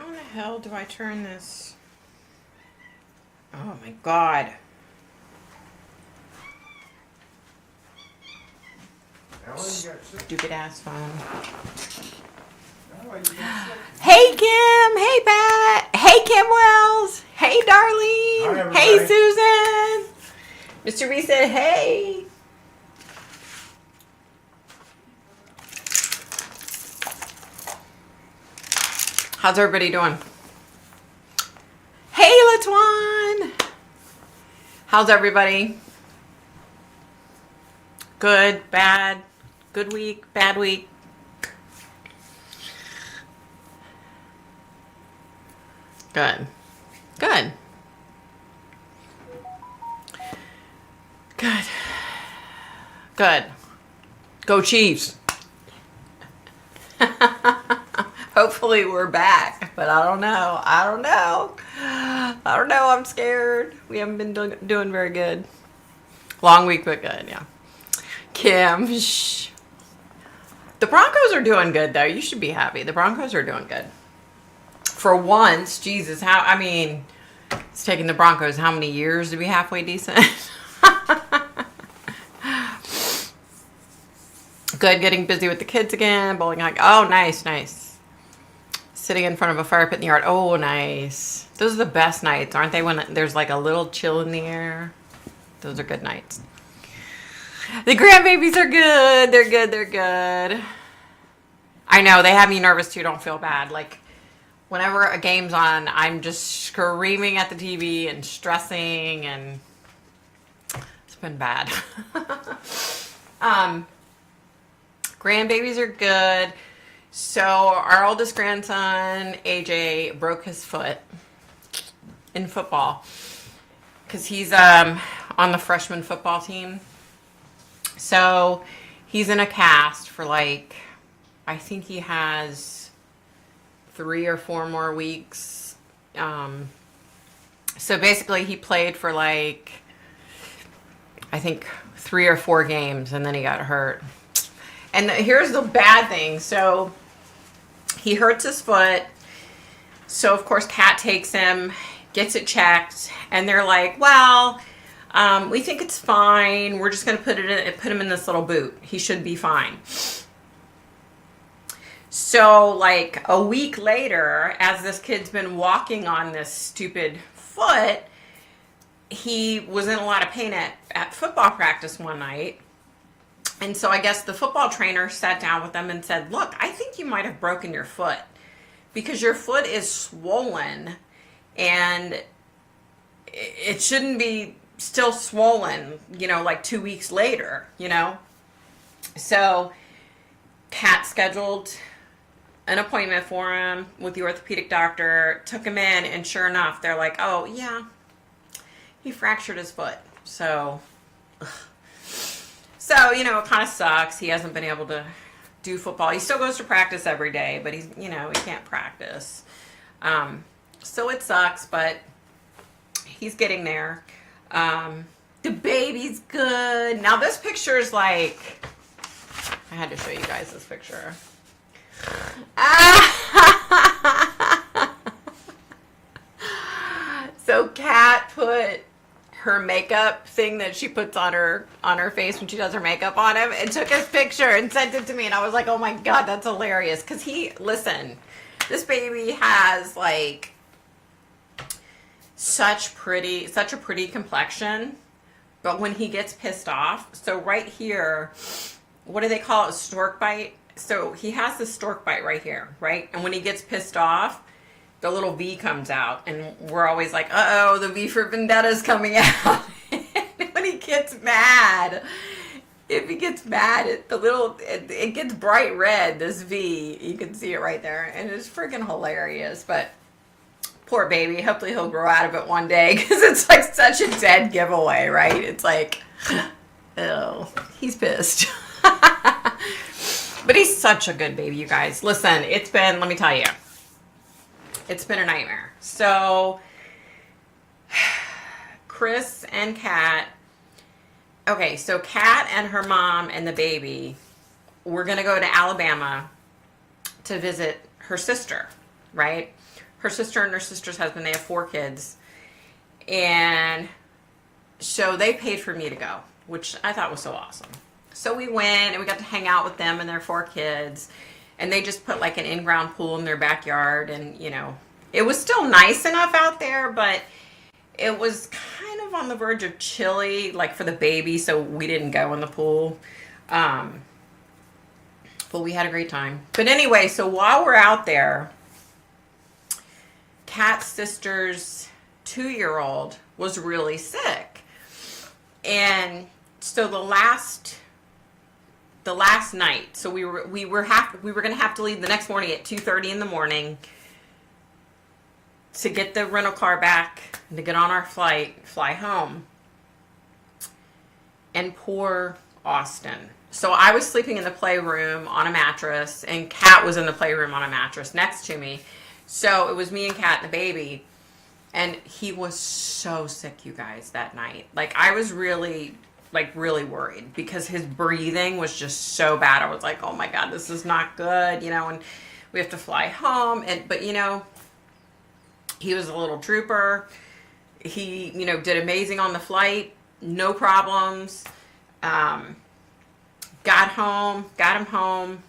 How in the hell do I turn this? Oh my god. Stupid ass phone. Hey Kim, hey Pat, hey Kim Wells, hey Darlene, hey Susan. Mr. B said hey. How's everybody doing? Hey Latuan. How's everybody? Good, bad, good week, bad week. Good. Good. Good. Good. Go Chiefs. Hopefully we're back, but I don't know. I don't know. I'm scared. We haven't been doing very good. Long week, but good, yeah. Kim, shh. The Broncos are doing good, though. You should be happy. The Broncos are doing good. For once, Jesus, it's taken the Broncos how many years to be halfway decent? Good, getting busy with the kids again, bowling. Oh, nice. Sitting in front of a fire pit in the yard. Oh, nice. Those are the best nights, aren't they? When there's like a little chill in the air. Those are good nights. The grandbabies are good. They're good. I know, they have me nervous too. Don't feel bad. Like, whenever a game's on, I'm just screaming at the TV and stressing, and it's been bad. Grandbabies are good. So our oldest grandson, AJ, broke his foot in football because he's on the freshman football team. So he's in a cast for I think he has 3 or 4 more weeks. So basically he played for I think 3 or 4 games, and then he got hurt. And here's the bad thing. So he hurts his foot. So of course Kat takes him, gets it checked, and they're like, well, we think it's fine. We're just going to put him in this little boot. He should be fine. So a week later, as this kid's been walking on this stupid foot, he was in a lot of pain at football practice one night. And so I guess the football trainer sat down with them and said, look, I think you might have broken your foot because your foot is swollen and it shouldn't be still swollen, 2 weeks later, So Kat scheduled an appointment for him with the orthopedic doctor, took him in, and sure enough, they're like, oh, yeah, he fractured his foot. So, it kind of sucks. He hasn't been able to do football. He still goes to practice every day, but he can't practice. So it sucks, but he's getting there. The baby's good. Now this picture is I had to show you guys this picture. So Kat put her makeup thing that she puts on her face when she does her makeup on him, and took his picture and sent it to me, and I was like, oh my god, that's hilarious. Because this baby has such a pretty complexion, but when he gets pissed off, so right here, what do they call it, stork bite? So he has the stork bite right here, right? And when he gets pissed off, the little V comes out, and we're always like, uh-oh, the V for Vendetta is coming out. When he gets mad, if he gets mad, it gets bright red, this V. You can see it right there, and it's freaking hilarious. But poor baby, hopefully he'll grow out of it one day, because it's such a dead giveaway, right? It's oh, he's pissed. But he's such a good baby, you guys. Listen, let me tell you, it's been a nightmare. So Chris and Kat, okay, so Kat and her mom and the baby were going to go to Alabama to visit her sister, right? her sister and her sister's husband, they have 4 kids. And so they paid for me to go, which I thought was so awesome. So we went and we got to hang out with them and their 4 kids. And they just put like an in-ground pool in their backyard. And, you know, it was still nice enough out there, but it was kind of on the verge of chilly, like for the baby. So we didn't go in the pool. But we had a great time. But anyway, so while we're out there, Kat's sister's 2-year-old was really sick. And so the last night, so we were going to have to leave the next morning at 2:30 in the morning to get the rental car back and to get on our fly home. And poor Austin. So I was sleeping in the playroom on a mattress, and Kat was in the playroom on a mattress next to me. So it was me and Kat and the baby. And he was so sick, you guys, that night. Like, I was really worried because his breathing was just so bad. I was like, oh my God, this is not good, you know, and we have to fly home. But you know, he was a little trooper. He, you know, did amazing on the flight. No problems. Got him home.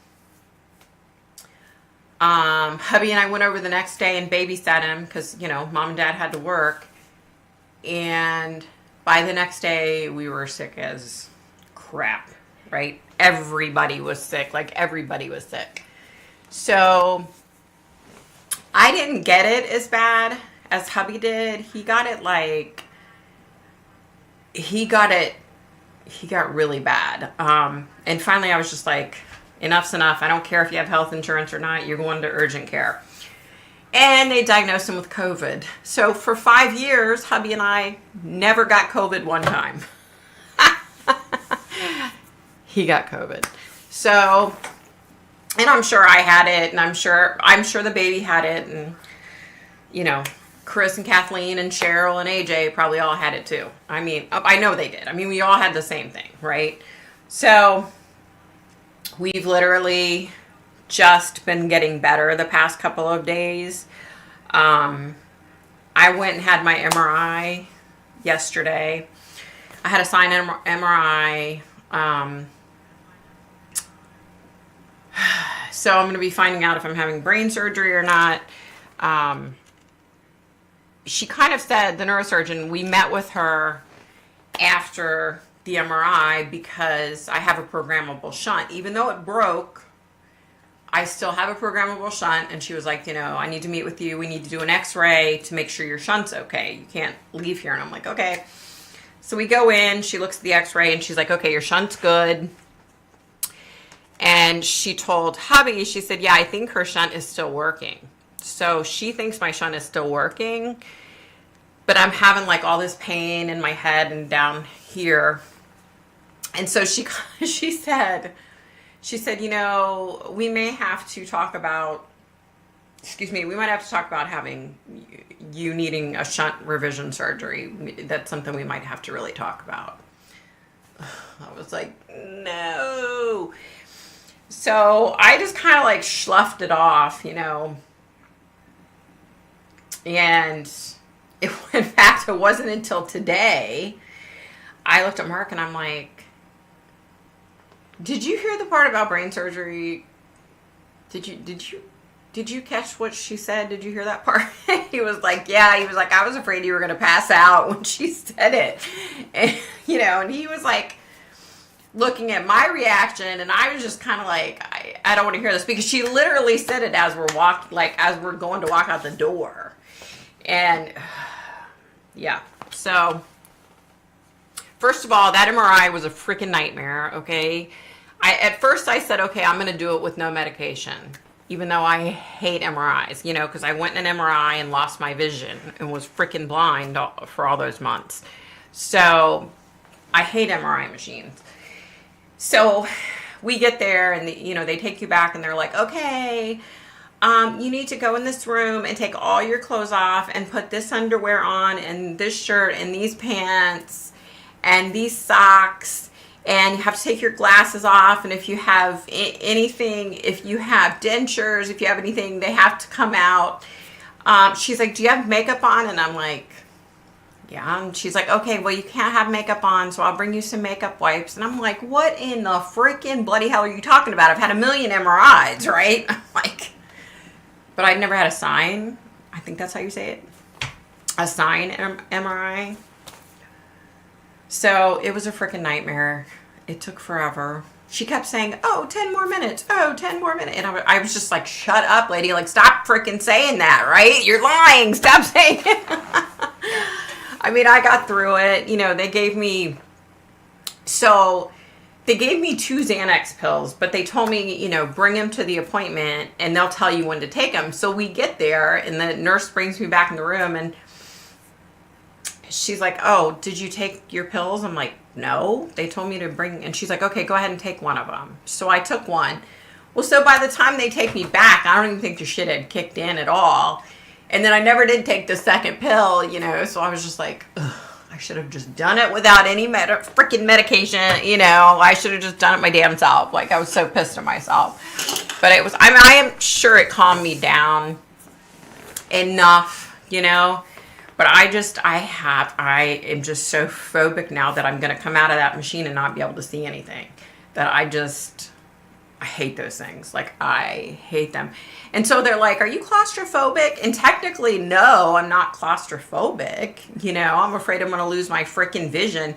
Hubby and I went over the next day and babysat him because, you know, mom and dad had to work. And by the next day, we were sick as crap, right? Everybody was sick. Like, everybody was sick. So I didn't get it as bad as hubby did. He got really bad. And finally I was just like, enough's enough. I don't care if you have health insurance or not. You're going to urgent care. And they diagnosed him with COVID. So for 5 years, hubby and I never got COVID one time. He got COVID. So, and I'm sure I had it, and I'm sure the baby had it, and, you know, Chris and Kathleen and Cheryl and AJ probably all had it too. I mean, I know they did. I mean, we all had the same thing, right? So we've literally just been getting better the past couple of days. I went and had my MRI yesterday. I had a sign MRI. So I'm going to be finding out if I'm having brain surgery or not. She kind of said, the neurosurgeon, we met with her after the MRI because I have a programmable shunt. Even though it broke, I still have a programmable shunt. And she was like, you know, I need to meet with you. We need to do an x-ray to make sure your shunt's okay. You can't leave here. And I'm like, okay. So we go in, she looks at the x-ray and she's like, okay, your shunt's good. And she told hubby, she said, yeah, I think her shunt is still working. So she thinks my shunt is still working, but I'm having like all this pain in my head and down here. And so she said, you know, we may have to talk about, we might have to talk about having you needing a shunt revision surgery. That's something we might have to really talk about. I was like, no. So I just kind of like sloughed it off, you know. And in fact, it wasn't until today I looked at Mark and I'm like, did you hear the part about brain surgery? Did you catch what she said? Did you hear that part? He was like, yeah. He was like, I was afraid you were going to pass out when she said it. And, you know, and he was like looking at my reaction, and I was just kind of like, I don't want to hear this, because she literally said it as we're going to walk out the door. And yeah, so first of all, that MRI was a freaking nightmare. Okay. At first I said, okay, I'm going to do it with no medication, even though I hate MRIs, you know, because I went in an MRI and lost my vision and was freaking blind for all those months. So I hate MRI machines. So we get there and, you know, they take you back and they're like, okay, you need to go in this room and take all your clothes off and put this underwear on and this shirt and these pants and these socks. And you have to take your glasses off. And if you have anything, if you have dentures, if you have anything, they have to come out. She's like, do you have makeup on? And I'm like, yeah. And she's like, okay, well, you can't have makeup on, so I'll bring you some makeup wipes. And I'm like, what in the freaking bloody hell are you talking about? I've had a million MRIs, right? I'm like, but I'd never had a sign. I think that's how you say it. A sign MRI. So it was a freaking nightmare. It took forever. She kept saying, oh, 10 more minutes. Oh, 10 more minutes. And I was just like, shut up, lady. Like, stop freaking saying that, right? You're lying. Stop saying it. I mean, I got through it. You know, they gave me 2 Xanax pills, but they told me, you know, bring them to the appointment and they'll tell you when to take them. So we get there and the nurse brings me back in the room and she's like, oh, did you take your pills? I'm like, no, they told me to bring, and she's like, okay, go ahead and take one of them. So I took one. Well, so by the time they take me back, I don't even think the shit had kicked in at all. And then I never did take the second pill, you know, so I was just like, ugh, I should have just done it without any freaking medication, you know. I should have just done it my damn self. Like, I was so pissed at myself. But it was, I mean, I am sure it calmed me down enough, you know. But I am just so phobic now that I'm going to come out of that machine and not be able to see anything. That I hate those things. Like, I hate them. And so they're like, are you claustrophobic? And technically, no, I'm not claustrophobic. You know, I'm afraid I'm going to lose my freaking vision.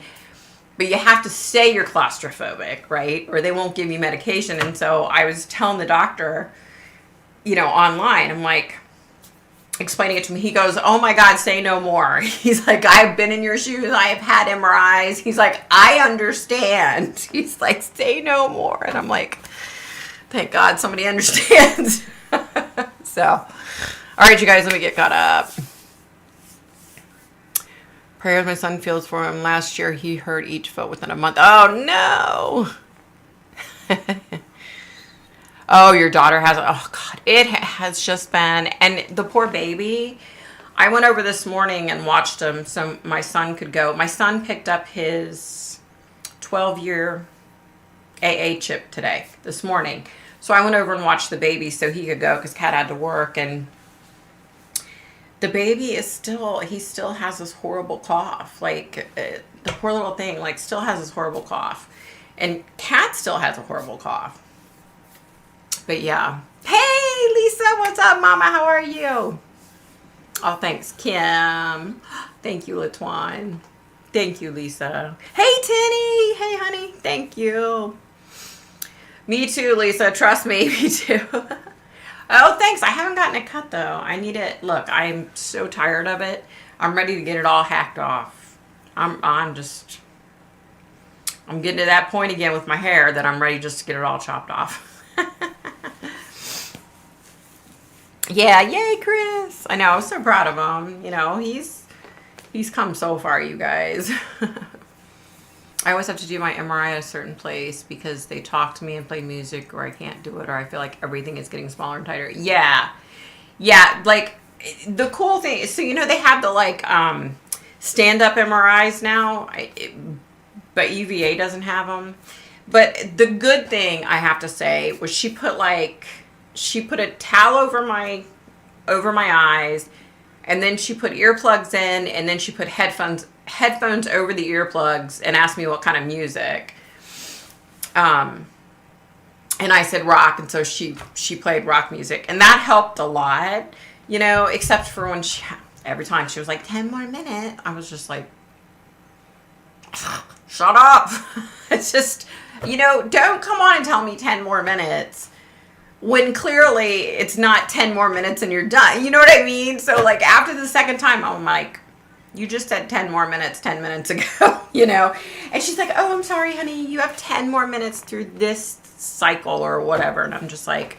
But you have to say you're claustrophobic, right? Or they won't give you medication. And so I was telling the doctor, you know, online, I'm like, explaining it to me. He goes, oh my God, say no more. He's like, I've been in your shoes. I have had MRIs. He's like, I understand. He's like, say no more. And I'm like, thank God somebody understands. So, all right, you guys, let me get caught up. Prayers my son feels for him. Last year, he hurt each foot within a month. Oh, no. Oh, your daughter has, oh God, it has just been, and the poor baby, I went over this morning and watched him so my son could go. My son picked up his 12-year AA chip this morning. So I went over and watched the baby so he could go because Kat had to work, and the baby he still has this horrible cough. Like, the poor little thing, like, still has this horrible cough. And Kat still has a horrible cough. But yeah. Hey, Lisa, what's up, Mama? How are you? Oh, thanks, Kim. Thank you, Latwan. Thank you, Lisa. Hey, Tinny. Hey, honey. Thank you. Me too, Lisa. Trust me. Me too. Oh, thanks. I haven't gotten it cut, though. I need it. Look, I'm so tired of it. I'm ready to get it all hacked off. I'm getting to that point again with my hair that I'm ready just to get it all chopped off. Yeah, yay, Chris. I know, I was so proud of him. You know, he's come so far, you guys. I always have to do my MRI at a certain place because they talk to me and play music, or I can't do it, or I feel like everything is getting smaller and tighter. Yeah. Yeah, like, the cool thing is, so, you know, they have the, like, stand-up MRIs now, but UVA doesn't have them. But the good thing, I have to say, was she put a towel over my eyes, and then she put earplugs in, and then she put headphones over the earplugs and asked me what kind of music. And I said rock, and so she played rock music, and that helped a lot, you know, except for when every time she was like, 10 more minutes, I was just like, shut up. It's just, you know, don't come on and tell me 10 more minutes when clearly it's not 10 more minutes and you're done. You know what I mean? So, like, after the second time, I'm like, you just said 10 more minutes 10 minutes ago, you know? And she's like, oh, I'm sorry, honey. You have 10 more minutes through this cycle or whatever. And I'm just like,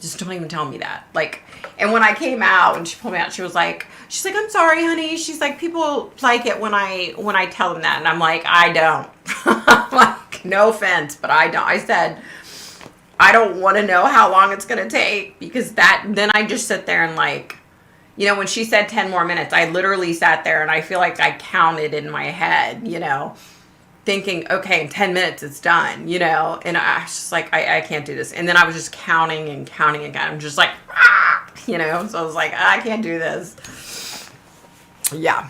just don't even tell me that. Like, and when I came out and she pulled me out, she's like, I'm sorry, honey. She's like, people like it when I tell them that. And I'm like, I don't. I'm like, no offense, but I don't. I said, I don't want to know how long it's going to take, because then I just sit there and, like, you know, when she said 10 more minutes, I literally sat there and I feel like I counted in my head, you know, thinking, okay, in 10 minutes it's done, you know, and I was just like, I can't do this. And then I was just counting and counting again. I'm just like, ah! you know? So I was like, I can't do this. Yeah.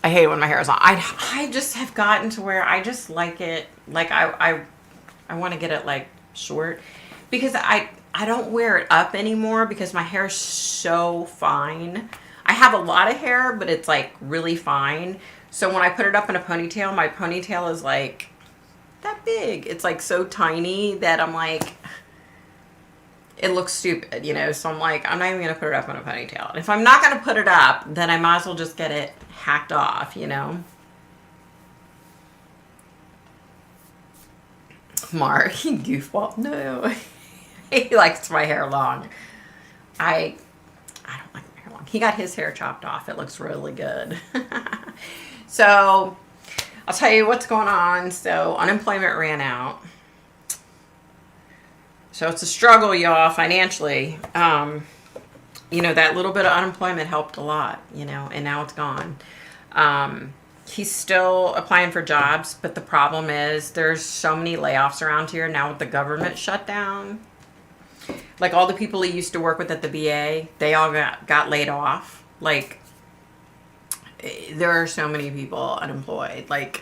I hate it when my hair is long. I just have gotten to where I just like it. Like I want to get it like short because I don't wear it up anymore because my hair is so fine. I have a lot of hair, but it's like really fine. So when I put it up in a ponytail, my ponytail is like that big. It's like so tiny that I'm like, it looks stupid, you know? So I'm like, I'm not even going to put it up in a ponytail. And if I'm not going to put it up, then I might as well just get it hacked off, you know? Mark, goofball. No. He likes my hair long. I don't like my hair long. He got his hair chopped off. It looks really good. So I'll tell you what's going on. So unemployment ran out. So it's a struggle, y'all, financially. You know, that little bit of unemployment helped a lot, you know, and now it's gone. He's still applying for jobs, but the problem is there's so many layoffs around here now with the government shutdown. Like all the people he used to work with at the VA, they all got laid off. Like there are so many people unemployed. Like,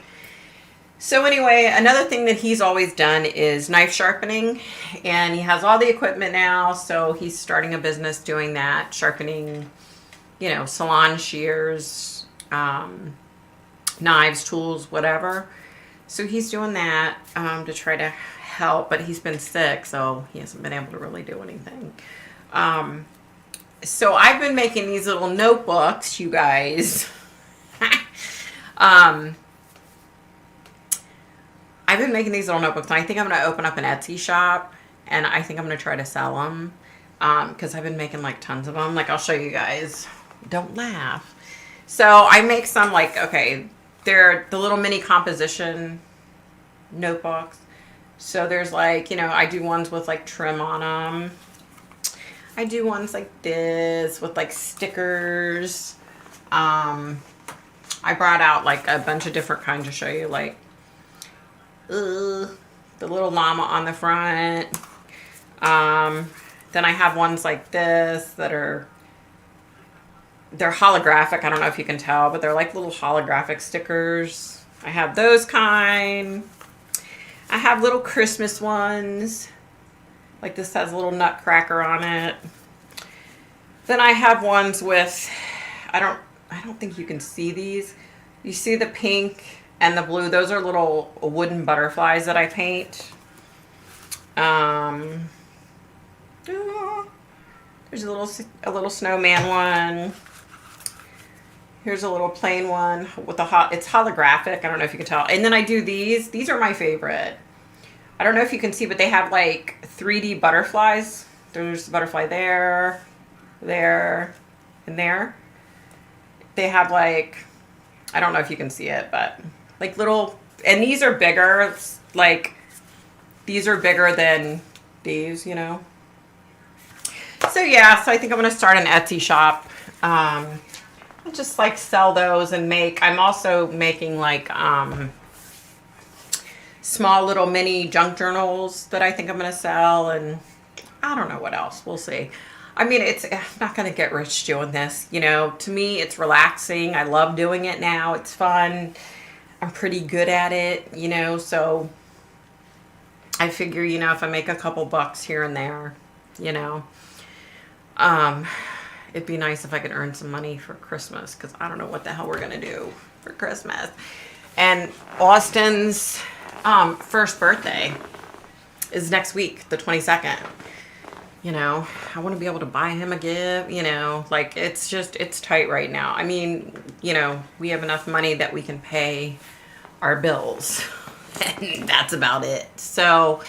so anyway, another thing that he's always done is knife sharpening, and he has all the equipment now. So he's starting a business doing that, sharpening, you know, salon shears, knives, tools, whatever. So he's doing that to try to help, but he's been sick, so he hasn't been able to really do anything. So I've been making these little notebooks, you guys. I've been making these little notebooks, and I think I'm going to open up an Etsy shop, and I think I'm going to try to sell them, because I've been making like tons of them. Like, I'll show you guys. Don't laugh. So I make some, like, okay, they're the little mini composition notebooks. So there's like, you know, I do ones with like trim on them. I do ones like this with like stickers. I brought out like a bunch of different kinds to show you, like the little llama on the front. Then I have ones like this that they're holographic. I don't know if you can tell, but they're like little holographic stickers. I have those kind. I have little Christmas ones. Like this has a little nutcracker on it. Then I have ones with, I don't think you can see these. You see the pink and the blue. Those are little wooden butterflies that I paint. There's a little snowman one. Here's a little plain one with it's holographic. I don't know if you can tell. And then I do these. These are my favorite. I don't know if you can see, but they have like 3D butterflies. There's a butterfly there, there, and there. They have like, I don't know if you can see it, but like little, and these are bigger. Like these are bigger than these, you know. So yeah, so I think I'm going to start an Etsy shop. I'll just like sell those and I'm also making like small little mini junk journals that I think I'm going to sell, and I don't know what else. We'll see. I mean, I'm not going to get rich doing this. You know, to me, it's relaxing. I love doing it now. It's fun. I'm pretty good at it, you know, so I figure, you know, if I make a couple bucks here and there, you know, it'd be nice if I could earn some money for Christmas, because I don't know what the hell we're going to do for Christmas. And Austin's first birthday is next week, the 22nd. You know, I want to be able to buy him a gift, you know, like it's tight right now. I mean, you know, we have enough money that we can pay our bills, and that's about it. So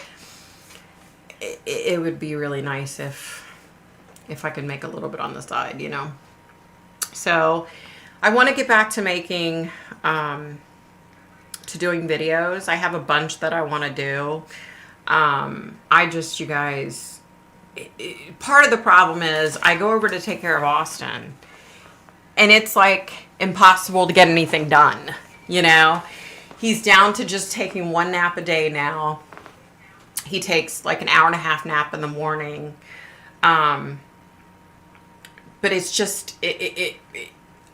it would be really nice if I could make a little bit on the side, you know. So I want to get back to making, to doing videos. I have a bunch that I want to do. You guys, part of the problem is I go over to take care of Austin, and it's like impossible to get anything done, you know. He's down to just taking one nap a day now. He takes like an hour and a half nap in the morning. But it's just,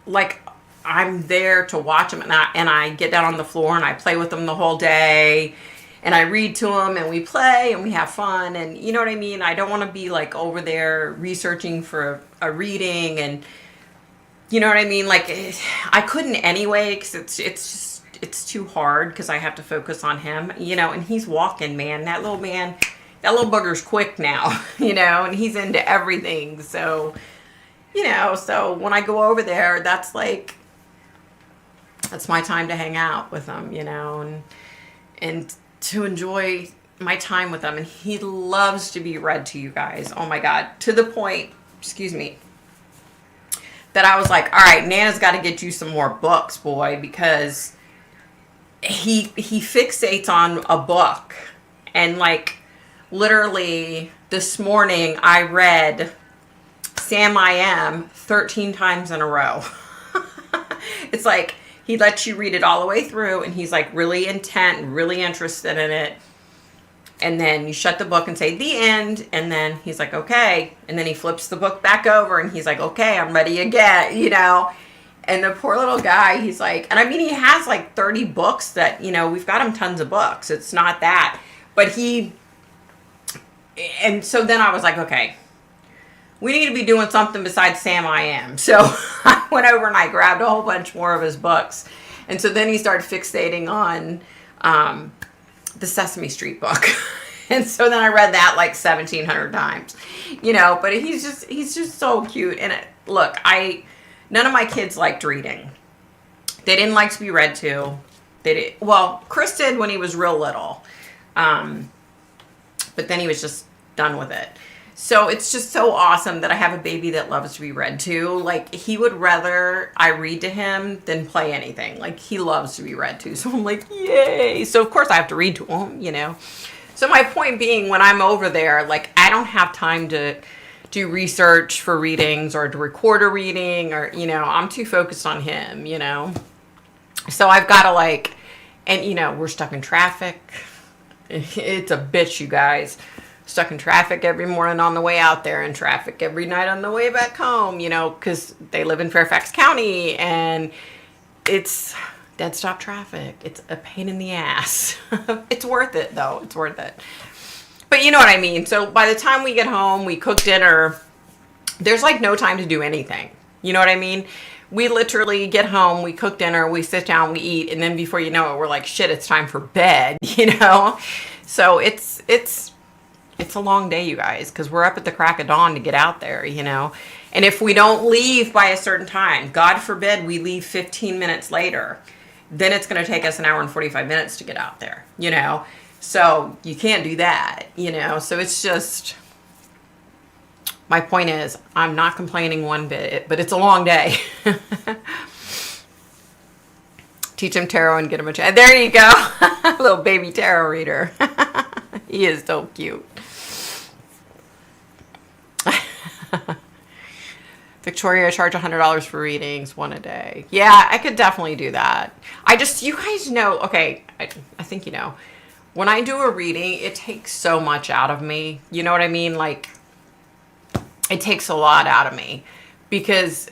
like, I'm there to watch him, and I get down on the floor and I play with him the whole day, and I read to him, and we play and we have fun, and you know what I mean? I don't want to be like over there researching for a reading, and you know what I mean? Like, I couldn't anyway, because it's too hard, because I have to focus on him, you know, and he's walking, man. That little booger's quick now, you know, and he's into everything. So, you know, so when I go over there, that's my time to hang out with him, you know, and to enjoy my time with him. And he loves to be read to, you guys. Oh my God. To the point, excuse me, that I was like, all right, Nana's got to get you some more books, boy, because he fixates on a book. And like, literally this morning I read Sam I Am 13 times in a row. It's like he lets you read it all the way through, and he's like really intent, really interested in it. And then you shut the book and say the end, and then he's like, okay. And then he flips the book back over and he's like, okay, I'm ready again, you know. And the poor little guy, he's like, and I mean, he has like 30 books that, you know, we've got him tons of books. It's not that. But and so then I was like, okay, we need to be doing something besides Sam I Am. So I went over and I grabbed a whole bunch more of his books. And so then he started fixating on the Sesame Street book. And so then I read that like 1,700 times, you know, but he's just so cute. And look, none of my kids liked reading. They didn't like to be read to. Well, Chris did when he was real little. But then he was just done with it. So it's just so awesome that I have a baby that loves to be read to. Like, he would rather I read to him than play anything. Like, he loves to be read to. So I'm like, yay. So of course I have to read to him, you know. So my point being, when I'm over there, like, I don't have time to do research for readings or to record a reading, or, you know, I'm too focused on him, you know. So I've got to like, and you know, we're stuck in traffic. It's a bitch, you guys. Stuck in traffic every morning on the way out there, and traffic every night on the way back home, you know, because they live in Fairfax County, and it's dead stop traffic. It's a pain in the ass. It's worth it, though. It's worth it. But you know what I mean? So by the time we get home, we cook dinner, there's like no time to do anything. You know what I mean? We literally get home, we cook dinner, we sit down, we eat, and then before you know it, we're like, shit, it's time for bed, you know? So it's a long day, you guys, because we're up at the crack of dawn to get out there, you know? And if we don't leave by a certain time, God forbid we leave 15 minutes later, then it's going to take us an hour and 45 minutes to get out there, you know? So you can't do that, you know? So it's just, my point is, I'm not complaining one bit, but it's a long day. Teach him tarot and get him a chat. There you go. Little baby tarot reader. He is so cute. Victoria, I charge $100 for readings, one a day. Yeah, I could definitely do that. You guys know, okay, I think you know, when I do a reading, it takes so much out of me. You know what I mean? Like, it takes a lot out of me, because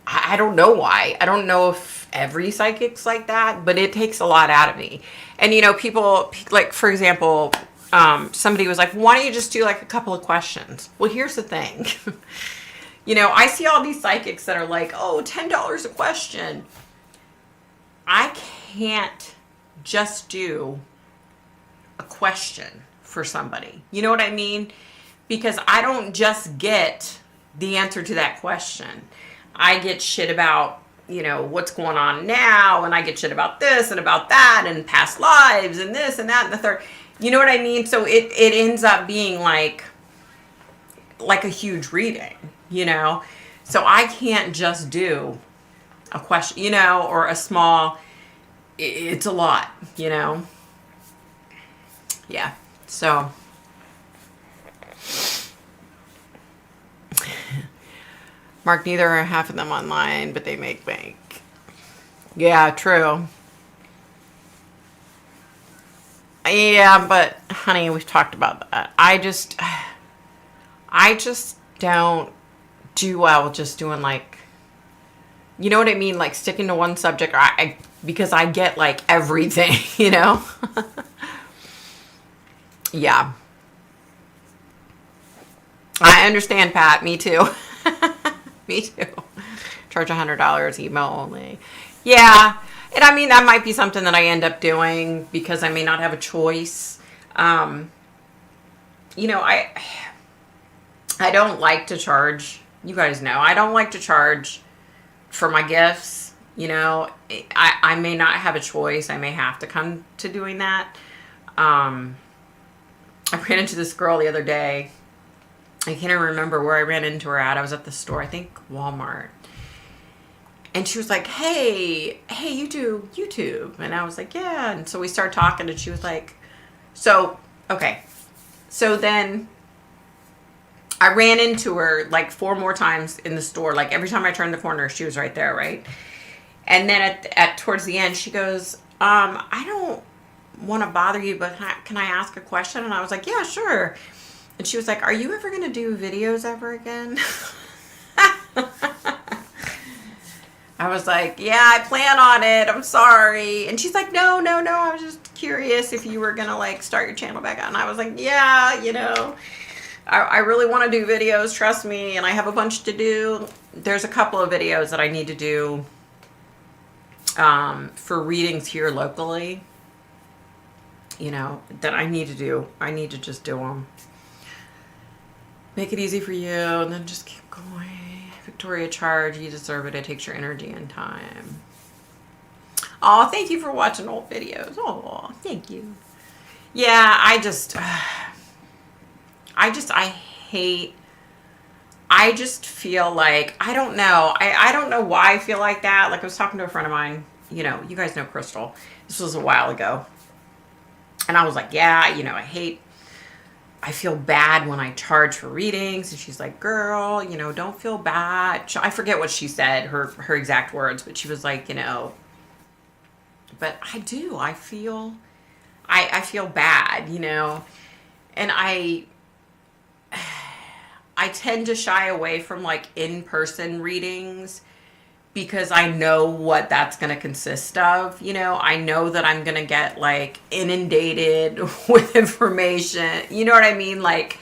I don't know why. I don't know if every psychic's like that, but it takes a lot out of me. And, you know, people, like, for example, somebody was like, why don't you just do like a couple of questions? Well, here's the thing. You know, I see all these psychics that are like, oh, $10 a question. I can't just do a question for somebody. You know what I mean? Because I don't just get the answer to that question. I get shit about, you know, what's going on now, and I get shit about this and about that and past lives and this and that and the third. You know what I mean? So it ends up being like a huge reading, you know? So I can't just do a question, you know, or a small, it's a lot, you know? Yeah, so. Mark, neither are half of them online, but they make bank. Yeah, true. Yeah, but honey, we've talked about that. I just don't do well just doing like, you know what I mean? Like sticking to one subject, because I get like everything, you know? Yeah. I understand, Pat. Me too. Me too. Charge $100, email only. Yeah. And I mean, that might be something that I end up doing because I may not have a choice. You know, I don't like to charge. You guys know, I don't like to charge for my gifts. You know, I may not have a choice. I may have to come to doing that. I ran into this girl the other day. I can't even remember where I ran into her at. I was at the store, I think Walmart. And she was like, hey, you do YouTube? And I was like, yeah. And so we started talking and she was like, okay. So then I ran into her like 4 more times in the store. Like every time I turned the corner, she was right there, right? And then at towards the end, she goes, I don't want to bother you, but can I ask a question? And I was like, yeah, sure. And she was like, are you ever going to do videos ever again? I was like, yeah, I plan on it. I'm sorry. And she's like, no. I was just curious if you were going to like start your channel back on. And I was like, yeah, you know, I really want to do videos. Trust me. And I have a bunch to do. There's a couple of videos that I need to do for readings here locally, you know, that I need to do. I need to just do them. Make it easy for you and then just keep going. Victoria, charge. You deserve it. It takes your energy and time. Oh, thank you for watching old videos. Oh, thank you. Yeah, I just feel like, I don't know. I don't know why I feel like that. Like I was talking to a friend of mine, you know, you guys know Crystal. This was a while ago. And I was like, yeah, you know, I feel bad when I charge for readings. And she's like, girl, you know, don't feel bad. I forget what she said, her exact words, but she was like, you know, but I do. I feel bad, you know, and I tend to shy away from like in-person readings because I know what that's going to consist of. You know, I know that I'm going to get like inundated with information. You know what I mean? Like,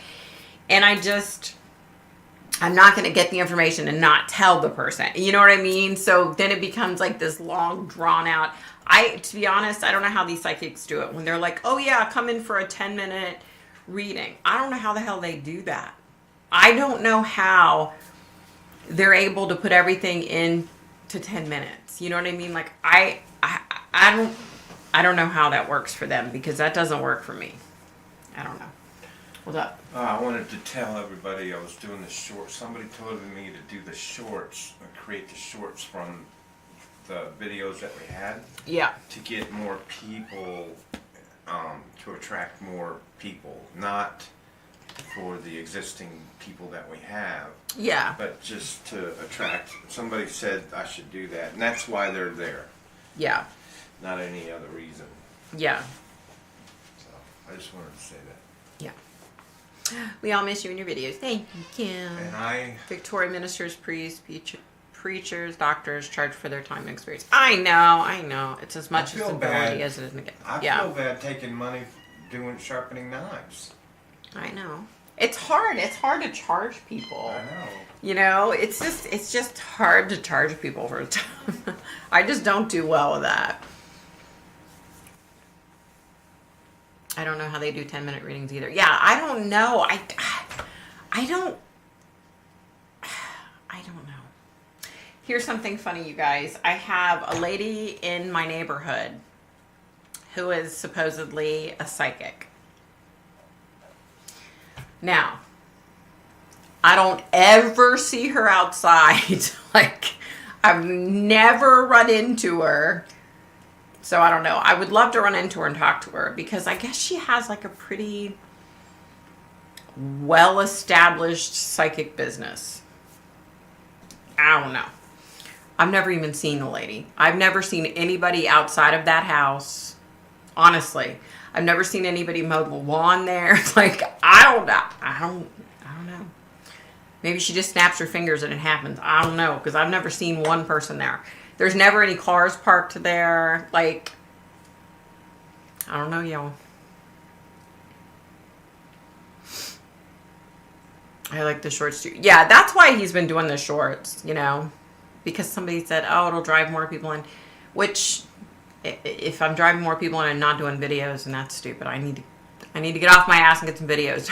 and I'm not going to get the information and not tell the person. You know what I mean? So then it becomes like this long drawn out. To be honest, I don't know how these psychics do it when they're like, oh yeah, come in for a 10-minute reading. I don't know how the hell they do that. I don't know how they're able to put everything in to 10 minutes. You know what I mean? Like I don't know how that works for them because that doesn't work for me. I don't know. What's up? I wanted to tell everybody I was doing the shorts. Somebody told me to do the shorts, create the shorts from the videos that we had. Yeah. To get more people, to attract more people, not for the existing people that we have. Yeah. But just to attract. Somebody said I should do that, and that's why they're there. Yeah. Not any other reason. Yeah. So I just wanted to say that. Yeah. We all miss you in your videos. Thank you, Kim. And Victoria ministers, priests, preachers, doctors charge for their time and experience. I know. It's as much as ability as it is. I feel bad taking money doing sharpening knives. I know. It's hard. It's hard to charge people. I know. You know, it's just hard to charge people for time. I just don't do well with that. I don't know how they do 10-minute readings either. Yeah, I don't know. I don't know. Here's something funny, you guys. I have a lady in my neighborhood who is supposedly a psychic. Now, I don't ever see her outside. Like, I've never run into her. So I don't know. I would love to run into her and talk to her because I guess she has like a pretty well-established psychic business. I don't know. I've never even seen the lady. I've never seen anybody outside of that house. Honestly, I've never seen anybody mow the lawn there. Like, I don't know. Maybe she just snaps her fingers and it happens. I don't know, because I've never seen one person there. There's never any cars parked there. Like, I don't know, y'all. I like the shorts too. Yeah, that's why he's been doing the shorts, you know, because somebody said, oh, it'll drive more people in, which if I'm driving more people in and not doing videos, then that's stupid. I need to get off my ass and get some videos.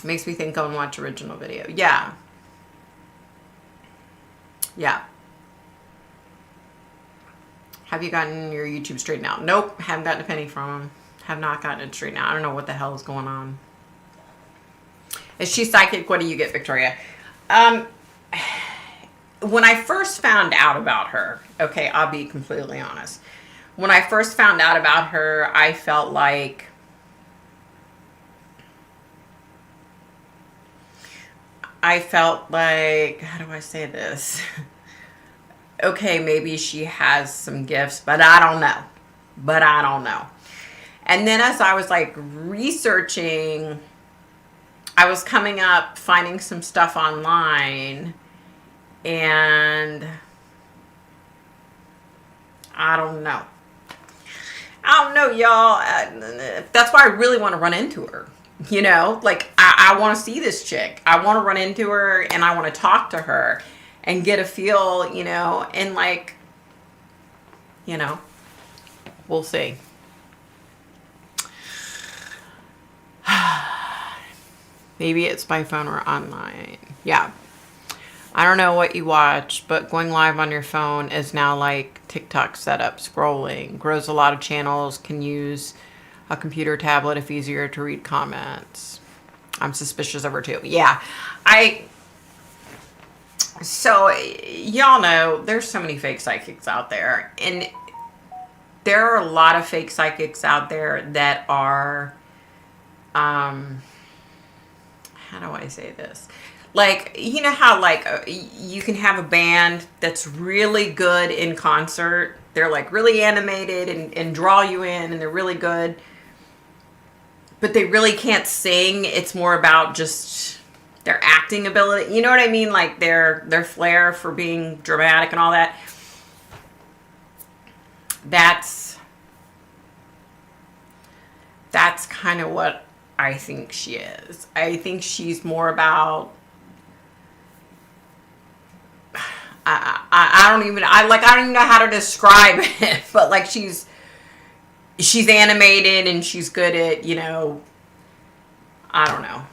Makes me think go and watch original video. Yeah. Yeah. Have you gotten your YouTube straightened out? Nope. Haven't gotten a penny from him. Have not gotten it straightened out. I don't know what the hell is going on. Is she psychic? What do you get, Victoria? When I first found out about her, okay, I'll be completely honest. When I first found out about her, I felt like how do I say this? Okay, maybe she has some gifts, but I don't know. And then as I was like researching, I was coming up, finding some stuff online, and I don't know. Y'all. That's why I really want to run into her. You know, like, I want to see this chick. I want to run into her, and I want to talk to her and get a feel, you know, and like, you know, we'll see. Maybe it's by phone or online. Yeah. I don't know what you watch, but going live on your phone is now like TikTok setup, scrolling. Grows a lot of channels, can use a computer tablet if easier to read comments. I'm suspicious of her too. Yeah. So y'all know there's so many fake psychics out there, and there are a lot of fake psychics out there that are, how do I say this? Like, you know how like you can have a band that's really good in concert. They're like really animated and draw you in, and they're really good, but they really can't sing. It's more about just their acting ability. You know what I mean? Like their flair for being dramatic and all that. That's kind of what I think she is. I think she's more about, I don't even know how to describe it, but like she's animated and she's good at, you know, I don't know.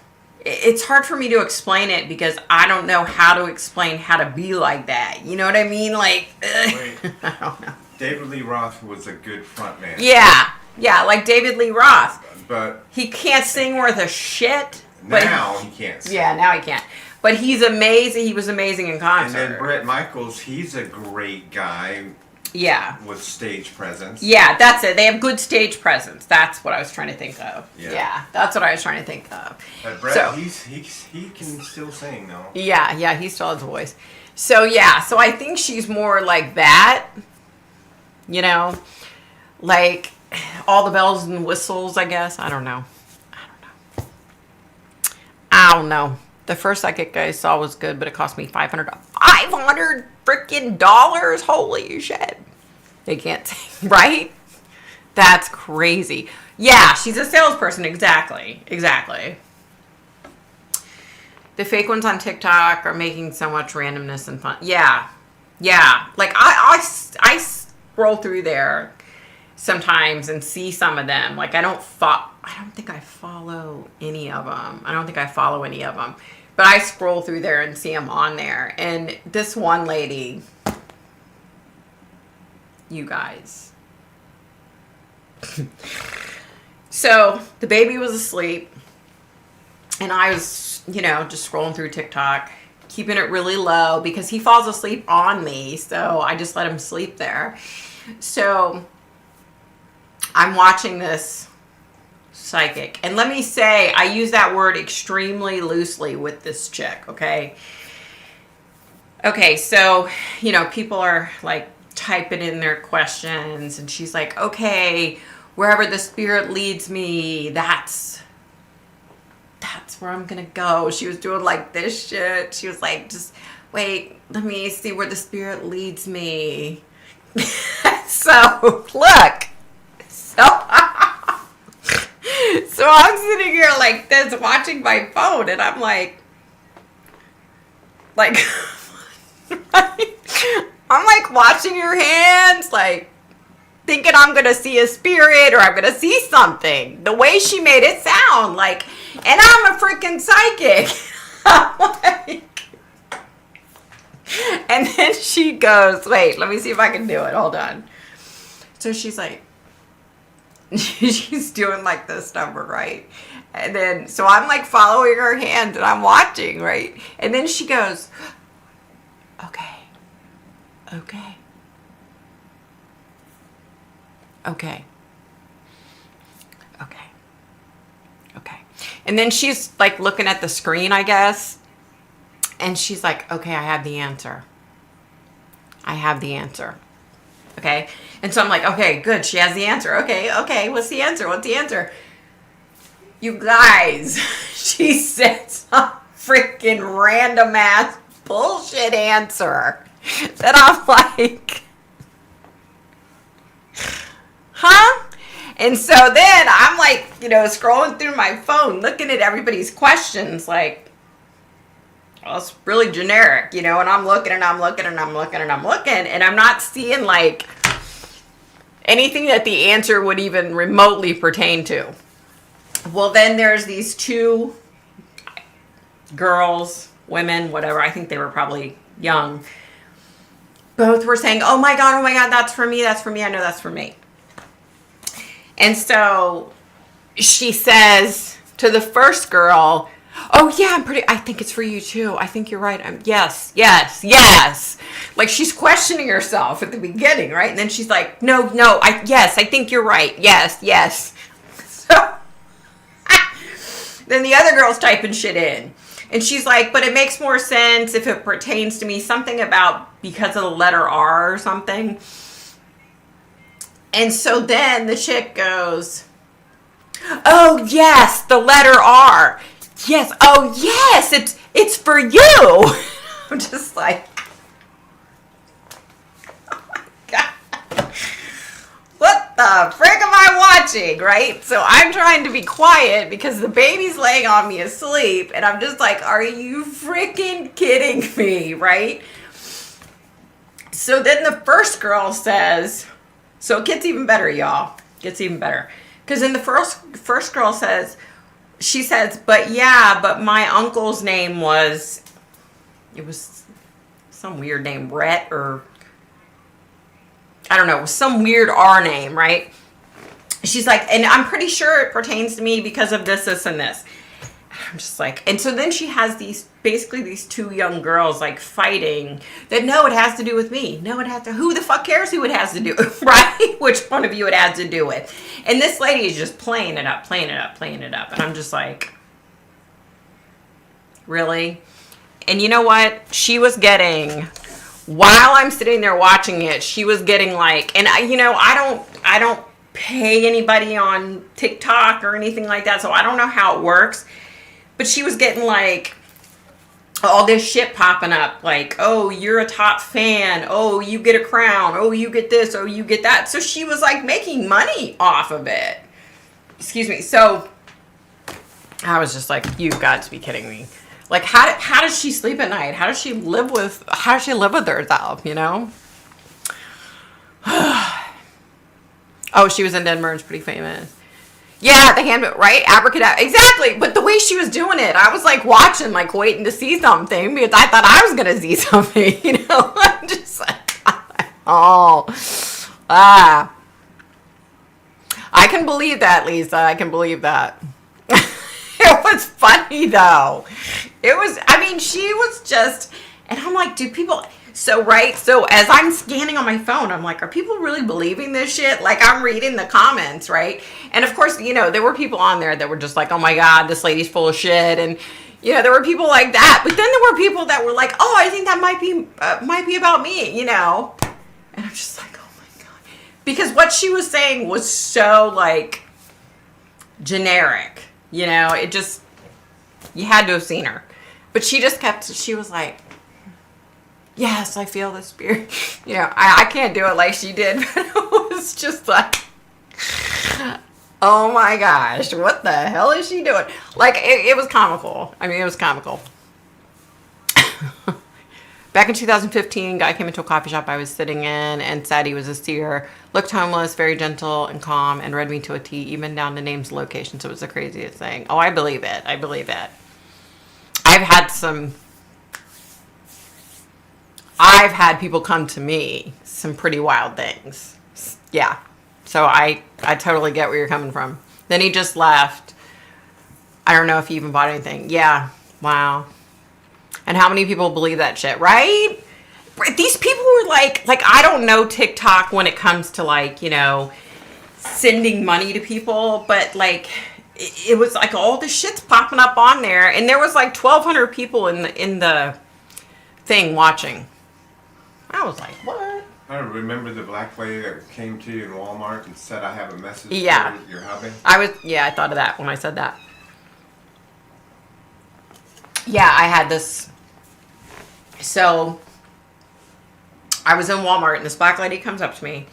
It's hard for me to explain it because I don't know how to explain how to be like that. You know what I mean? Like, Wait, I don't know. David Lee Roth was a good frontman. Yeah, like David Lee Roth. But he can't sing worth a shit. Now he can't sing. Yeah, now he can't. But he's amazing. He was amazing in concert. And then Bret Michaels, he's a great guy. Yeah. With stage presence. Yeah, that's it. They have good stage presence. That's what I was trying to think of. Yeah, that's what I was trying to think of. But Bret, so, he can still sing though. Yeah, he still has a voice. So yeah, so I think she's more like that. You know, like all the bells and whistles, I guess. I don't know. The first psychic I saw was good, but it cost me $500 freaking dollars. Holy shit. They can't sing, right? That's crazy. Yeah, she's a salesperson. Exactly. The fake ones on TikTok are making so much randomness and fun. Yeah. Like I scroll through there sometimes and see some of them. Like I don't think I follow any of them. But I scroll through there and see them on there. And this one lady, you guys. So the baby was asleep. And I was, you know, just scrolling through TikTok, keeping it really low because he falls asleep on me. So I just let him sleep there. So I'm watching this psychic. And let me say, I use that word extremely loosely with this chick, okay? Okay, so, you know, people are like typing in their questions, and she's like, okay, wherever the spirit leads me, that's where I'm gonna go. She was doing like this shit. She was like, just wait, let me see where the spirit leads me. So look, so I'm sitting here like this watching my phone, and I'm like I'm like watching your hands, like thinking I'm gonna see a spirit or I'm gonna see something. The way she made it sound like, and I'm a freaking psychic. I'm like, and then she goes, wait, let me see if I can do it. Hold on. So she's like, she's doing like this number, right? And then, so I'm like following her hand and I'm watching, right? And then she goes, okay. Okay. Okay. Okay. Okay. And then she's like looking at the screen, I guess. And she's like, okay, I have the answer. I have the answer. Okay. And so I'm like, okay, good. She has the answer. Okay. What's the answer? What's the answer? You guys, she said some freaking random ass bullshit answer that I'm like, huh? And so then I'm like, scrolling through my phone, looking at everybody's questions, like, well, it's really generic, and I'm looking and I'm looking and I'm looking and I'm looking, and I'm not seeing like anything that the answer would even remotely pertain to. Well, then there's these two girls, women, whatever. I think they were probably young. Both were saying, oh my God, that's for me. That's for me. I know that's for me. And so she says to the first girl, oh yeah, I think it's for you too. I think you're right. Yes. Like she's questioning herself at the beginning, right? And then she's like, no, I think you're right. Yes. So then the other girl's typing shit in. And she's like, but it makes more sense if it pertains to me. Something about because of the letter R or something. And so then the chick goes, oh yes, the letter R. Yes. Oh yes, it's for you. I'm just like, oh my God. What the frick am I watching, right? So I'm trying to be quiet because the baby's laying on me asleep, and I'm just like, are you freaking kidding me, right? So then the first girl says, so it gets even better, y'all. It gets even better. Because then the first girl says, she says, but my uncle's name was, it was some weird name, Rhett, or I don't know, some weird R name, right? She's like, and I'm pretty sure it pertains to me because of this, and this. I'm just like, and so then she has these two young girls like fighting that, no, it has to do with me. No, it has to, who the fuck cares who it has to do, right? Which one of you it has to do with. And this lady is just playing it up. And I'm just like, really? And you know what? She was getting, while I'm sitting there watching it, she was getting like, and I don't pay anybody on TikTok or anything like that, so I don't know how it works. But she was getting like all this shit popping up, like, oh, you're a top fan, oh, you get a crown, oh, you get this, oh, you get that. So she was like making money off of it. Excuse me. So I was just like, you've got to be kidding me. Like, how does she sleep at night? How does she live with herself, Oh, she was in Denver. It's pretty famous. Yeah, the handbook, right? Abracadabra. Exactly. But the way she was doing it, I was like watching, like waiting to see something because I thought I was going to see something, I'm just like, oh, I can believe that, Lisa. I can believe that. It was funny though. She was just, and I'm like, do people, so as I'm scanning on my phone, I'm like, are people really believing this shit? Like, I'm reading the comments, right? And of course, there were people on there that were just like, oh my God, this lady's full of shit. And, there were people like that. But then there were people that were like, oh, I think that might be about me, And I'm just like, oh my God. Because what she was saying was so, like, generic. You know, it just, you had to have seen her. But she just kept, she was like, yes, I feel the spirit. You know, I can't do it like she did, but it was just like, oh my gosh, what the hell is she doing? Like, it was comical. I mean, it was comical. Back in 2015, guy came into a coffee shop I was sitting in and said he was a seer, looked homeless, very gentle and calm, and read me to a T, even down to names and locations. It was the craziest thing. Oh, I believe it. I believe it. I've had people come to me, some pretty wild things. Yeah. So I totally get where you're coming from. Then he just left. I don't know if he even bought anything. Yeah. Wow. And how many people believe that shit, right? These people were like, I don't know TikTok when it comes to, like, you know, sending money to people, but like, it was like all the shit's popping up on there, and there was like 1,200 people in the thing watching. I was like, what? I remember the black lady that came to you in Walmart and said, I have a message Yeah. for your hubby. I thought of that when I said that. Yeah, I had this. So I was in Walmart and this black lady comes up to me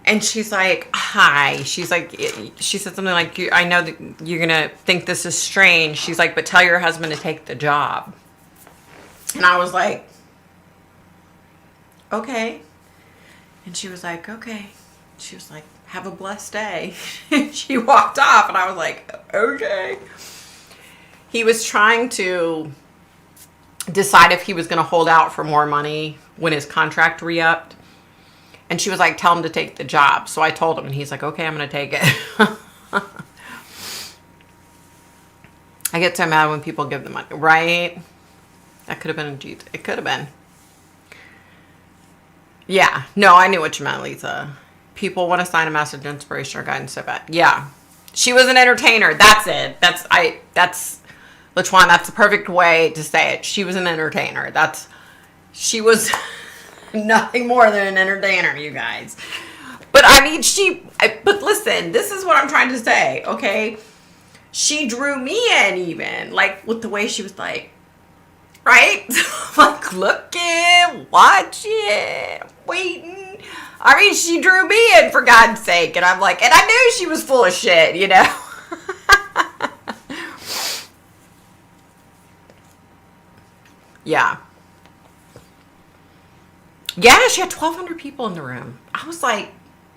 and she's like, hi. She's like, she said something like, I know that you're going to think this is strange. She's like, but tell your husband to take the job. And I was like, okay. And she was like, okay. She was like, have a blessed day. She walked off and I was like, okay. He was trying to decide if he was going to hold out for more money when his contract re-upped. And she was like, tell him to take the job. So I told him and he's like, okay, I'm going to take it. I get so mad when people give the money, right? That could have been a cheat. It could have been. Yeah. No, I knew what you meant, Lisa. People want to sign a message, inspiration, or guidance so bad. Yeah. She was an entertainer. That's it. That's LaTuan, that's the perfect way to say it. She was an entertainer. She was nothing more than an entertainer, you guys. But I mean, but listen, this is what I'm trying to say, okay? She drew me in even, like, with the way she was like, right? Like, looking, watching, waiting. I mean, she drew me in, for God's sake. And I'm like, and I knew she was full of shit, you know? Yeah. Yeah, she had 1,200 people in the room. I was like,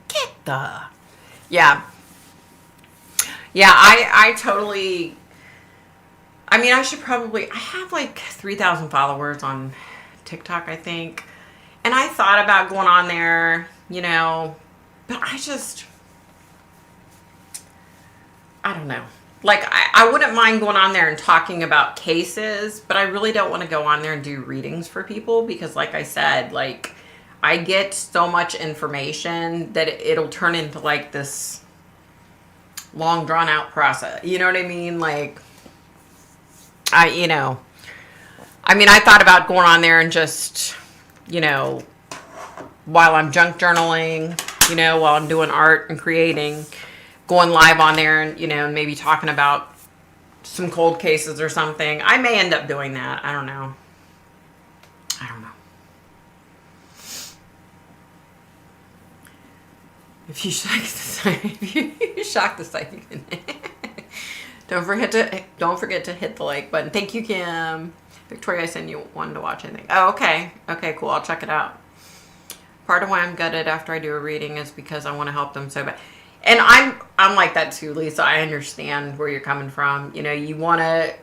get the... Yeah. Yeah, I totally... I mean, I have like 3,000 followers on TikTok, I think. And I thought about going on there, you know, but I don't know. Like, I wouldn't mind going on there and talking about cases, but I really don't want to go on there and do readings for people because, like I said, like, I get so much information that it'll turn into, like, this long, drawn-out process. You know what I mean? Like, I thought about going on there and just, you know, while I'm junk journaling, you know, while I'm doing art and creating, going live on there and, you know, maybe talking about some cold cases or something. I may end up doing that. I don't know. If you shock the site, you can. Don't forget to hit the like button. Thank you, Kim. Victoria, I sent you one to watch, I think. Oh, okay. Okay, cool. I'll check it out. Part of why I'm gutted after I do a reading is because I want to help them so bad. And I'm like that too, Lisa. I understand where you're coming from. You know, you want to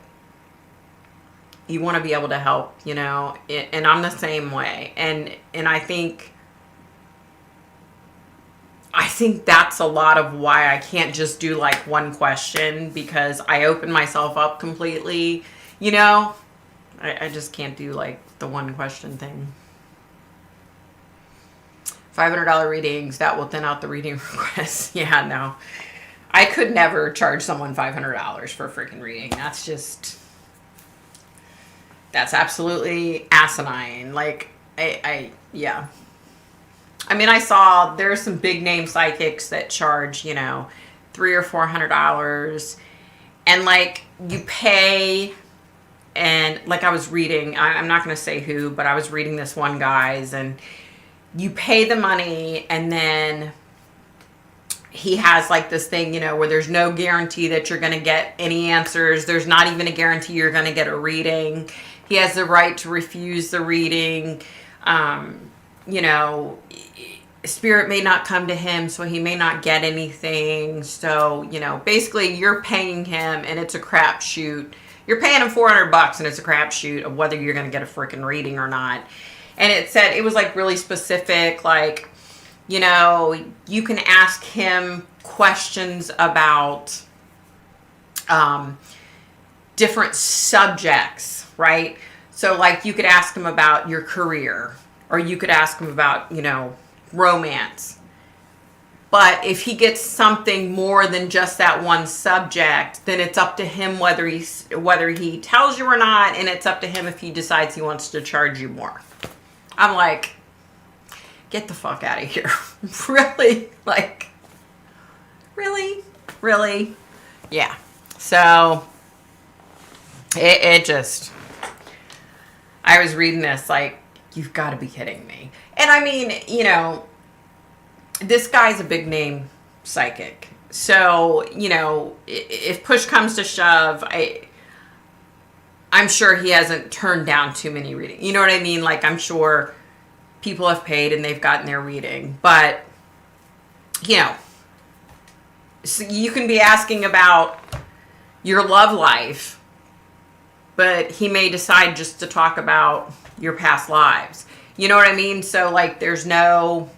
be able to help, you know, and I'm the same way. And I think that's a lot of why I can't just do like one question, because I open myself up completely, you know. I just can't do like the one question thing. $500 readings, that will thin out the reading requests. Yeah, no. I could never charge someone $500 for a freaking reading. That's absolutely asinine. Like, yeah. I mean, I saw there's some big name psychics that charge, you know, $300 or $400, and like you pay, and like I was reading, I'm not going to say who, but I was reading this one guy's, and you pay the money, and then he has like this thing, you know, where there's no guarantee that you're going to get any answers. There's not even a guarantee you're going to get a reading. He has the right to refuse the reading. You know, spirit may not come to him, so he may not get anything. So, you know, basically you're paying him and it's a crapshoot. You're paying him $400 and it's a crapshoot of whether you're going to get a freaking reading or not. And it said, it was like really specific, like, you know, you can ask him questions about different subjects, right? So like you could ask him about your career, or you could ask him about, you know, romance. But if he gets something more than just that one subject, then it's up to him whether he tells you or not, and it's up to him if he decides he wants to charge you more. I'm like, get the fuck out of here. Really? Like, really? Really? Yeah. So, it just, I was reading this like, you've got to be kidding me. And I mean, you know, this guy's a big name psychic. So, you know, if push comes to shove, I'm sure he hasn't turned down too many readings. You know what I mean? Like, I'm sure people have paid and they've gotten their reading. But, you know, so you can be asking about your love life, but he may decide just to talk about your past lives. You know what I mean? So, like, there's no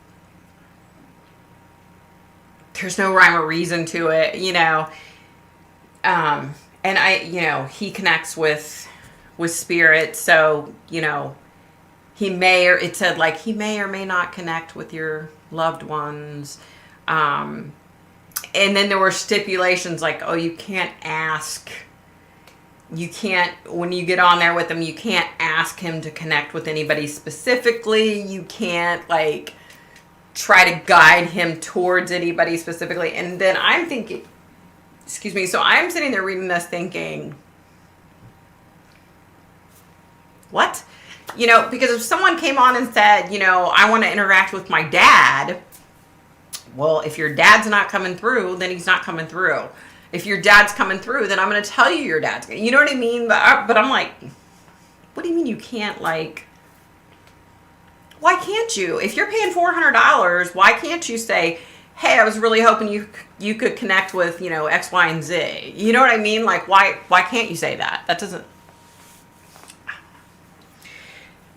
rhyme or reason to it, you know. And you know, he connects with spirit, so, you know, he may, or it said like he may or may not connect with your loved ones. And then there were stipulations like, oh, you can't, when you get on there with him, you can't ask him to connect with anybody specifically. You can't like try to guide him towards anybody specifically. And then I'm thinking, excuse me, so I'm sitting there reading this thinking, what? You know, because if someone came on and said, you know, I want to interact with my dad, well, if your dad's not coming through, then he's not coming through. If your dad's coming through, then I'm going to tell you your dad's, you know what I mean? But I'm like, what do you mean you can't, like, why can't you? If you're paying $400, why can't you say, hey, I was really hoping you could connect with, you know, X, Y, and Z. You know what I mean? Like, why can't you say that?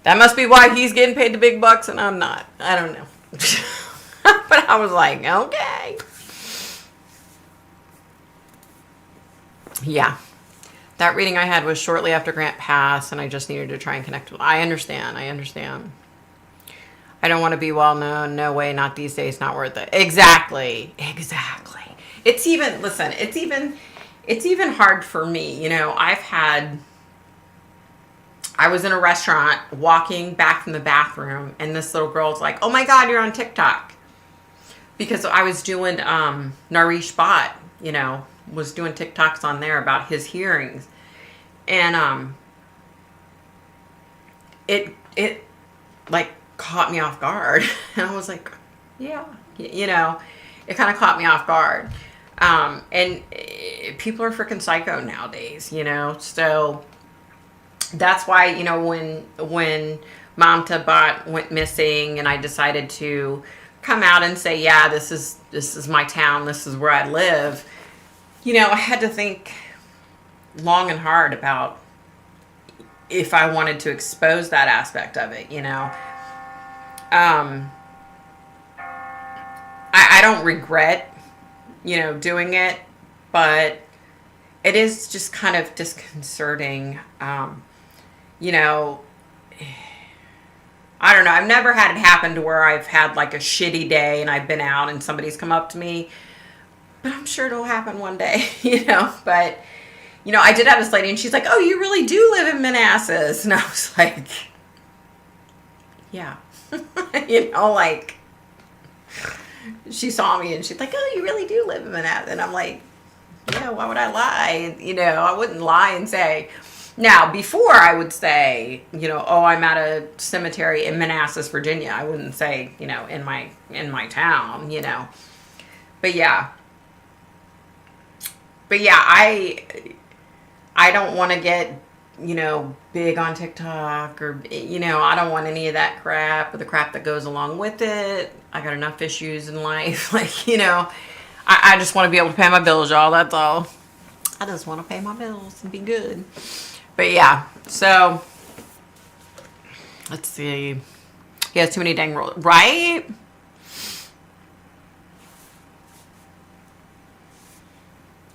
That must be why he's getting paid the big bucks and I'm not. I don't know. But I was like, okay. Yeah. That reading I had was shortly after Grant passed, and I just needed to try and connect with. I understand. I don't want to be well known. No way, not these days, not worth it. Exactly. It's even hard for me. You know, I was in a restaurant walking back from the bathroom, and this little girl's like, oh my God, you're on TikTok. Because I was doing, Naresh Bhatt, you know, was doing TikToks on there about his hearings. And, it like caught me off guard. And I was like, yeah, you know, it kind of caught me off guard. And people are freaking psycho nowadays, you know, so that's why, you know, when Mamta Bhatt went missing and I decided to come out and say, yeah, this is my town, this is where I live, you know, I had to think long and hard about if I wanted to expose that aspect of it, you know. I don't regret, you know, doing it, but it is just kind of disconcerting. You know, I don't know. I've never had it happen to where I've had like a shitty day and I've been out and somebody's come up to me, but I'm sure it'll happen one day, you know. But, you know, I did have this lady and she's like, oh, you really do live in Manassas. And I was like, yeah, you know, like, she saw me and she's like, oh, you really do live in Manhattan. And I'm like, yeah, why would I lie? You know, I wouldn't lie and say. Now, before I would say, you know, oh, I'm at a cemetery in Manassas, Virginia. I wouldn't say, you know, in my town, you know. But yeah. I don't want to get, you know, big on TikTok or, you know, I don't want any of that crap or the crap that goes along with it. I got enough issues in life. Like, you know, I just want to be able to pay my bills, y'all. That's all. I just want to pay my bills and be good. But yeah, so let's see. He has too many dang rules, right?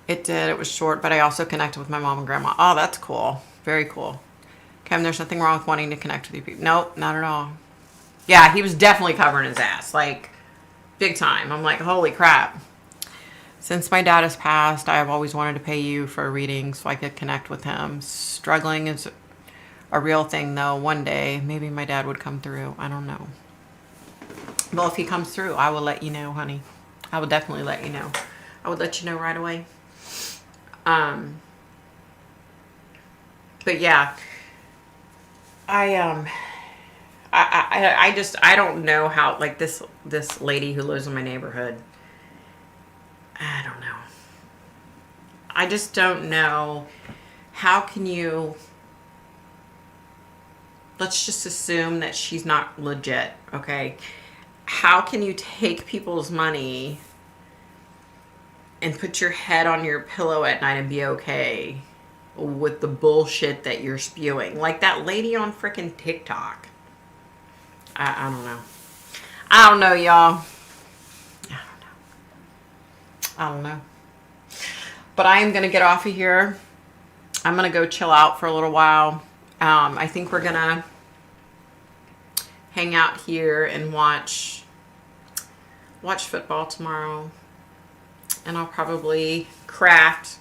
It did. It was short, but I also connected with my mom and grandma. Oh, that's cool. Very cool. Kim, there's nothing wrong with wanting to connect with you people. Nope, not at all. Yeah, he was definitely covering his ass. Like, big time. I'm like, holy crap. Since my dad has passed, I have always wanted to pay you for a reading so I could connect with him. Struggling is a real thing, though. One day, maybe my dad would come through. I don't know. Well, if he comes through, I will let you know, honey. I will definitely let you know. I would let you know right away. But yeah, I don't know how, like, this lady who lives in my neighborhood, I don't know. I just don't know. How can you, let's just assume that she's not legit, okay? How can you take people's money and put your head on your pillow at night and be okay with the bullshit that you're spewing? Like that lady on frickin' TikTok. I don't know. I don't know, y'all. I don't know. But I am going to get off of here. I'm going to go chill out for a little while. I think we're going to hang out here and watch football tomorrow. And I'll probably craft.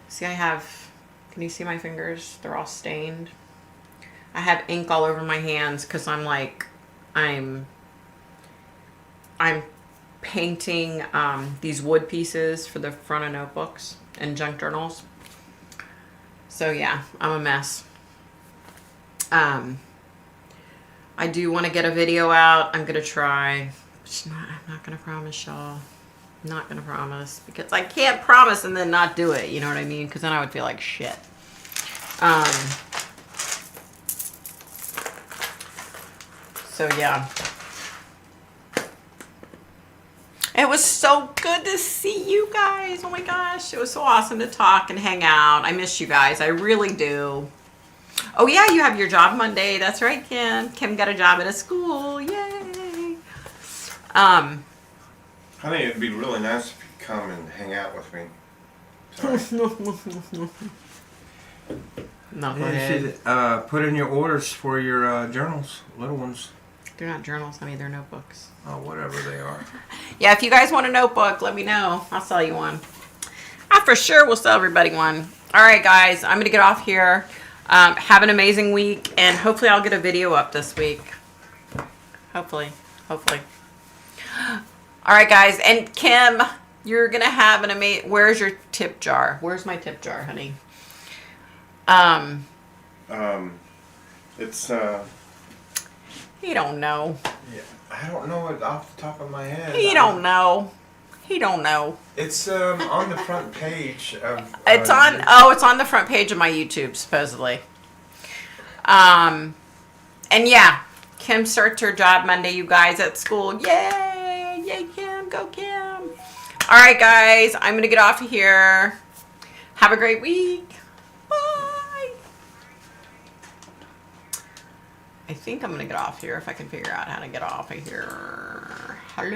See, I have, can you see my fingers? They're all stained. I have ink all over my hands because I'm painting these wood pieces for the front of notebooks and junk journals. So yeah, I'm a mess. I do want to get a video out. I'm going to try. I'm not going to promise y'all. I'm not going to promise because I can't promise and then not do it. You know what I mean? Because then I would feel like shit. So yeah. It was so good to see you guys. Oh my gosh. It was so awesome to talk and hang out. I miss you guys. I really do. Oh yeah, you have your job Monday. That's right, Kim. Kim got a job at a school. Yay. Honey, it'd be really nice if you come and hang out with me. Sorry. No, go You ahead. should put in your orders for your journals, little ones. They're not journals, honey. They're notebooks. Oh, whatever they are. Yeah, if you guys want a notebook, let me know. I'll sell you one. I for sure will sell everybody one. All right, guys. I'm going to get off here. Have an amazing week. And hopefully I'll get a video up this week. Hopefully. All right, guys. And Kim, you're going to have an amazing... Where's your tip jar? Where's my tip jar, honey? It's He don't know. yeah, I don't know it off the top of my head. He don't know. He don't know. It's on the front page of. It's on. Oh, it's on the front page of my YouTube, supposedly. And yeah, Kim starts her job Monday. You guys at school, yay, yay, Kim, go Kim. All right, guys, I'm gonna get off of here. Have a great week. Bye. I think I'm gonna get off here if I can figure out how to get off of here. Hello.